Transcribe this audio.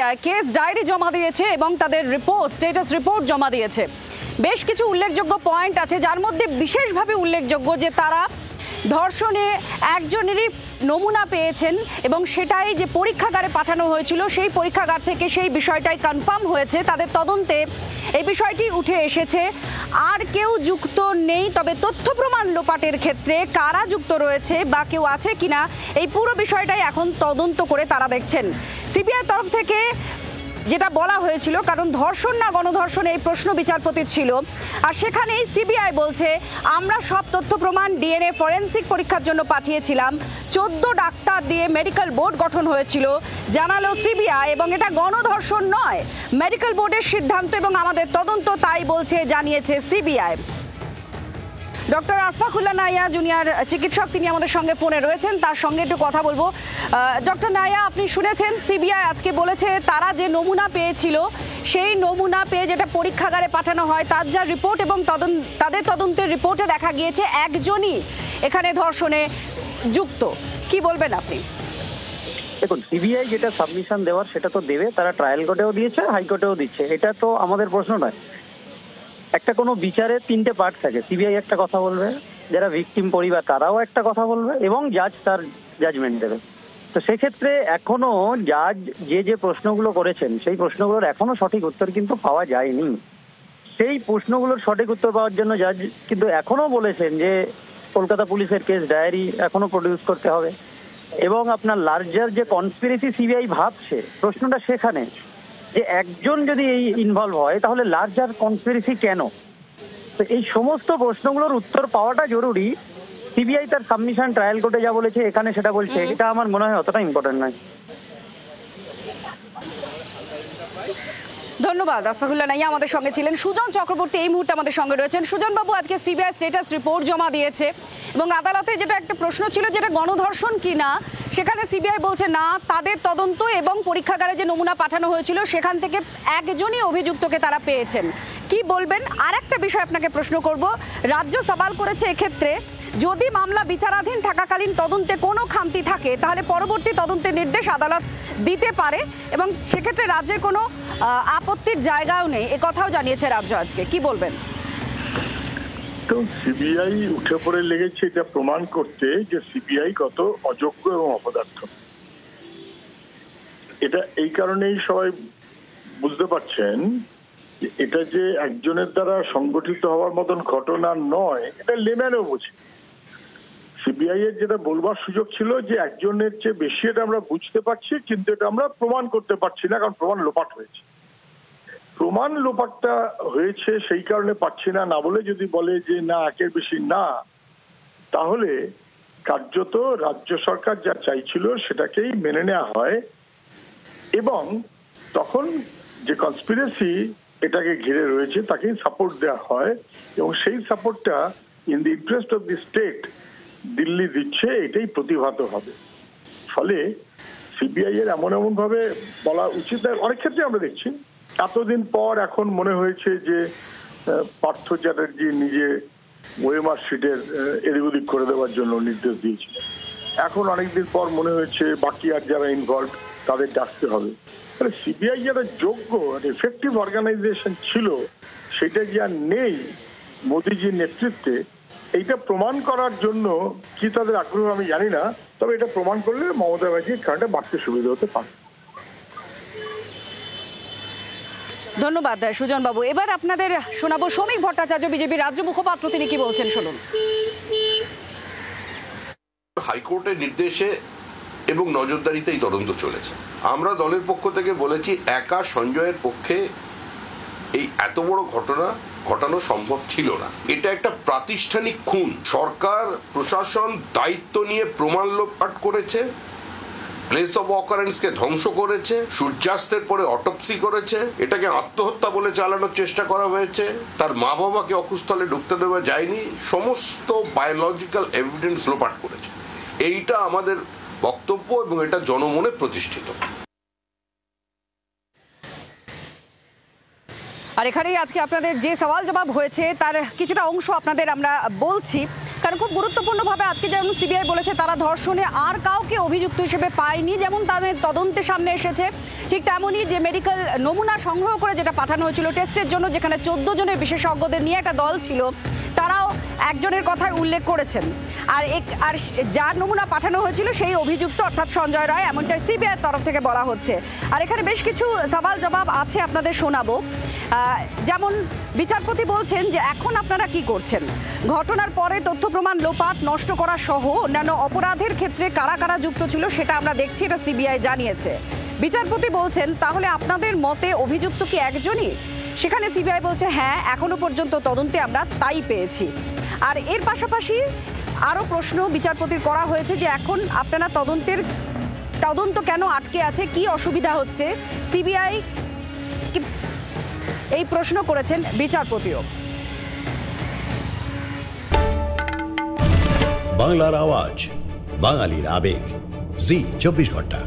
CBI case diary জমা দিয়েছে এবং তাদের রিপোর্ট স্ট্যাটাস রিপোর্ট জমা দিয়েছে। বেশ কিছু উল্লেখযোগ্য পয়েন্ট আছে, যার মধ্যে বিশেষভাবে উল্লেখযোগ্য যে তারা ধর্ষণে একজনেরই নমুনা পেয়েছেন এবং সেটাই যে পরীক্ষাগারে পাঠানো হয়েছিল সেই পরীক্ষাগার থেকে সেই বিষয়টাই কনফার্ম হয়েছে। তাদের তদন্তে এই বিষয়টি উঠে এসেছে। আর কেউ যুক্ত নেই, তবে তথ্য প্রমাণ লোপাটের ক্ষেত্রে কারা যুক্ত রয়েছে বা কেউ আছে কিনা এই পুরো বিষয়টাই এখন তদন্ত করে তারা দেখছেন। সিবিআই তরফ থেকে যেটা বলা হয়েছিল, কারণ ধর্ষণ না গণধর্ষণ এই প্রশ্ন বিচারপতির ছিল, আর সেখানেই সিবিআই বলছে আমরা সব তথ্য প্রমাণ ডিএনএ ফরেন্সিক পরীক্ষার জন্য পাঠিয়েছিলাম। 14 ডাক্তার দিয়ে মেডিকেল বোর্ড গঠন হয়েছিল জানালো সিবিআই, এবং এটা গণধর্ষণ নয়, মেডিকেল বোর্ডের সিদ্ধান্ত এবং আমাদের তদন্ত তাই বলছে, জানিয়েছে CBI. Doctor Ashfaqullah Naiya junior চিকিৎসক, তিনি আমাদের সঙ্গে ফোনে রয়েছেন, তার সঙ্গে একটু কথা বলবো। ডক্টর নাইয়া, আপনি শুনেছেন সিবিআই আজকে বলেছে তারা যে নমুনা পেয়েছিল সেই নমুনা পেয়ে যেটা পরীক্ষাগারে পাঠানো হয় তার যা রিপোর্ট এবং তাদের তদন্তের রিপোর্টে দেখা গিয়েছে একজনই এখানে ধর্ষণে যুক্ত। কি বলবেন আপনি? দেখুন, সিবিআই যেটা সাবমিশন দেওয়ার সেটা তো দেবে, তারা ট্রায়াল কোর্টেও দিয়েছে, হাইকোর্টেও দিচ্ছে, এটা তো আমাদের প্রশ্ন নয়। একটা কোনো বিচারে 3টে পার্ট থাকে, সিবিআই একটা কথা বলবে, যারা ভিকটিম পরিবার তারাও একটা কথা বলবে, এবং জাজ তার জাজমেন্ট দেবে। তো সেক্ষেত্রে এখনো জাজ যে প্রশ্নগুলো করেছেন সেই প্রশ্নগুলোর এখনো সঠিক উত্তর কিন্তু পাওয়া যায়নি। সেই প্রশ্নগুলোর সঠিক উত্তর পাওয়ার জন্য জাজ কিন্তু এখনো বলেছেন যে কলকাতা পুলিশের কেস ডায়েরি এখনো প্রডিউস করতে হবে, এবং আপনার লার্জার যে কনস্পিরেসি সিবিআই ভাবছে, প্রশ্নটা সেখানে যে একজন যদি এই ইনভলভ হয় তাহলে লার্জার কনস্পিরেসি কেন। তো এই সমস্ত প্রশ্নগুলোর উত্তর পাওয়াটা জরুরি। সিবিআই তার সাবমিশন ট্রায়াল কোর্টে যা বলেছে এখানে সেটা বলছে, এটা আমার মনে হয় অতটা ইম্পর্টেন্ট নয়। ধন্যবাদ। আশফাকুল্লাহ নাইয়া আমাদের সঙ্গে ছিলেন। সুজন চক্রবর্তী এই মুহূর্তে আমাদের সঙ্গে রয়েছেন। সুজন বাবু, আজকে সিবিআই স্ট্যাটাস রিপোর্ট জমা দিয়েছে এবং আদালতে যেটা একটা প্রশ্ন ছিল যেটা গণধর্ষণ কিনা, সেখানে সিবিআই বলছে না, তাদের তদন্ত এবং পরীক্ষাগারে যে নমুনা পাঠানো হয়েছিল সেখান থেকে একজনই অভিযুক্তকে তারা পেয়েছেন। কি বলবেন? আর একটা বিষয় আপনাকে প্রশ্ন করব, রাজ্য সওয়াল করেছে এক্ষেত্রে যদি মামলা বিচারাধীন থাকাকালীন তদন্তে কোনো খামতি থাকে তাহলে পরবর্তী তদন্তের নির্দেশ আদালত দিতে পারে এবং সেক্ষেত্রে রাজ্যের কোনো আপত্তির জায়গাও নেই, এ কথাও জানিয়েছে রাজ্য আজকে। কি বলবেন? তো সিবিআই উঠে পড়ে লেগেছে এটা প্রমাণ করতে যে সিবিআই কত অযোগ্য এবং অপদার্থ। এটা এই কারণেই সবাই বুঝতে পারছেন যে এটা যে একজনের দ্বারা সংগঠিত হওয়ার মতন ঘটনা নয়, এটা লেম্যানও বোঝে। সিবিআই এর যেটা বলবার সুযোগ ছিল যে একজনের চেয়ে বেশি, এটা আমরা বুঝতে পারছি, কিন্তু এটা আমরা প্রমাণ করতে পারছি না, কারণ প্রমাণ লোপাট হয়েছে। প্রমাণ লোপাটটা হয়েছে সেই কারণে পাচ্ছি না, না বলে যদি বলে যে না একের বেশি না, তাহলে কার্যত রাজ্য সরকার যা চাইছিল সেটাকেই মেনে নেওয়া হয়, এবং তখন যে কনস্পিরেসি এটাকে ঘিরে রয়েছে তাকেই সাপোর্ট দেওয়া হয়, এবং সেই সাপোর্টটা in the interest of the state Delhi দিচ্ছে, এটাই প্রতিভাত হবে। ফলে সিবিআই এর এমন ভাবে বলা উচিত। অনেক ক্ষেত্রে আমরা দেখছি এতদিন পর এখন মনে হয়েছে যে পার্থ চ্যাটার্জি নিজে ওএমআর শিটের এদিক ওদিক করে দেওয়ার জন্য নির্দেশ দিয়েছিল। এখন অনেকদিন পর মনে হয়েছে বাকি আর যারা ইনভলভ তাদের ডাকতে হবে। তাহলে সিবিআই যারা যোগ্য এফেক্টিভ অর্গানাইজেশন ছিল সেটা যে আর নেই মোদিজির নেতৃত্বে, এইটা প্রমাণ করার জন্য কি তাদের আগ্রহ আমি জানি না, তবে এটা প্রমাণ করলে মমতা ব্যানার্জির কারণে বাড়তে সুবিধা হতে পারে। ধন্যবাদ সুজন বাবু। এবার আপনাদের শোনাবো শ্রমিক ভট্টাচার্য, বিজেপি রাজ্য মুখপাত্র, তিনি কি বলছেন শুনুন। হাইকোর্টের নির্দেশে এবং নজরদারিতেই তদন্ত চলেছে। আমরা দলের পক্ষ থেকে বলেছি একা সঞ্জয়ের পক্ষে এই এত বড় ঘটনা ঘটানো সম্ভব ছিল না। এটা একটা প্রাতিষ্ঠানিক খুন। সরকার প্রশাসন দায়িত্ব নিয়ে প্রমাণ লোপাট করেছে, প্লেস অফ অকারেন্সকে ধ্বংস করেছে, সূর্যাস্তের পরে অটোপসি করেছে, এটাকে আত্মহত্যা বলে চালানোর চেষ্টা করা হয়েছে, তার মা বাবাকে অকুস্থলে ঢুকতে দেওয়া যায়নি, সমস্ত বায়োলজিক্যাল এভিডেন্স লোপাট করেছে। এইটা আমাদের বক্তব্য এবং এটা জনমনে প্রতিষ্ঠিত। আর এখানেই আজকে আপনাদের যে সওয়াল জবাব হয়েছে তার কিছুটা অংশ আপনাদের আমরা বলছি। কারণ খুব গুরুত্বপূর্ণভাবে আজকে যেমন সিবিআই বলেছে তারা ধর্ষণে আর কাউকে অভিযুক্ত হিসেবে পায়নি, যেমন তাদের তদন্তে সামনে এসেছে, ঠিক তেমনই যে মেডিকেল নমুনা সংগ্রহ করে যেটা পাঠানো হয়েছিল টেস্টের জন্য, যেখানে 14 জনের বিশেষজ্ঞদের নিয়ে একটা দল ছিল, তারাও একজনের কথায় উল্লেখ করেছেন। আর যার নমুনা পাঠানো হয়েছিল সেই অভিযুক্ত অর্থাৎ সঞ্জয় রায়, এমনটাই সিবিআইয়ের তরফ থেকে বলা হচ্ছে। আর এখানে বেশ কিছু সওয়াল জবাব আছে, আপনাদের শোনাবো। যেমন বিচারপতি বলছেন যে এখন আপনারা কি করছেন, ঘটনার পরে তথ্য প্রমাণ লোপাট, নষ্ট করা সহ অন্যান্য অপরাধের ক্ষেত্রে কারা কারা যুক্ত ছিল সেটা আমরা দেখছি, এটা সিবিআই জানিয়েছে। বিচারপতি বলছেন তাহলে আপনাদের মতে অভিযুক্ত কি একজনই? সেখানে সিবিআই বলছে হ্যাঁ, এখনো পর্যন্ত তদন্তে আমরা তাই পেয়েছি। আর এর পাশাপাশি আরও প্রশ্ন বিচারপতির করা হয়েছে যে এখন আপনারা তদন্ত কেন আটকে আছে, কি অসুবিধা হচ্ছে, সিবিআই এই প্রশ্ন করেছেন বিচারপতিও। বাংলার আওয়াজ, বাঙালির আবেগ, জি 24 ঘন্টা।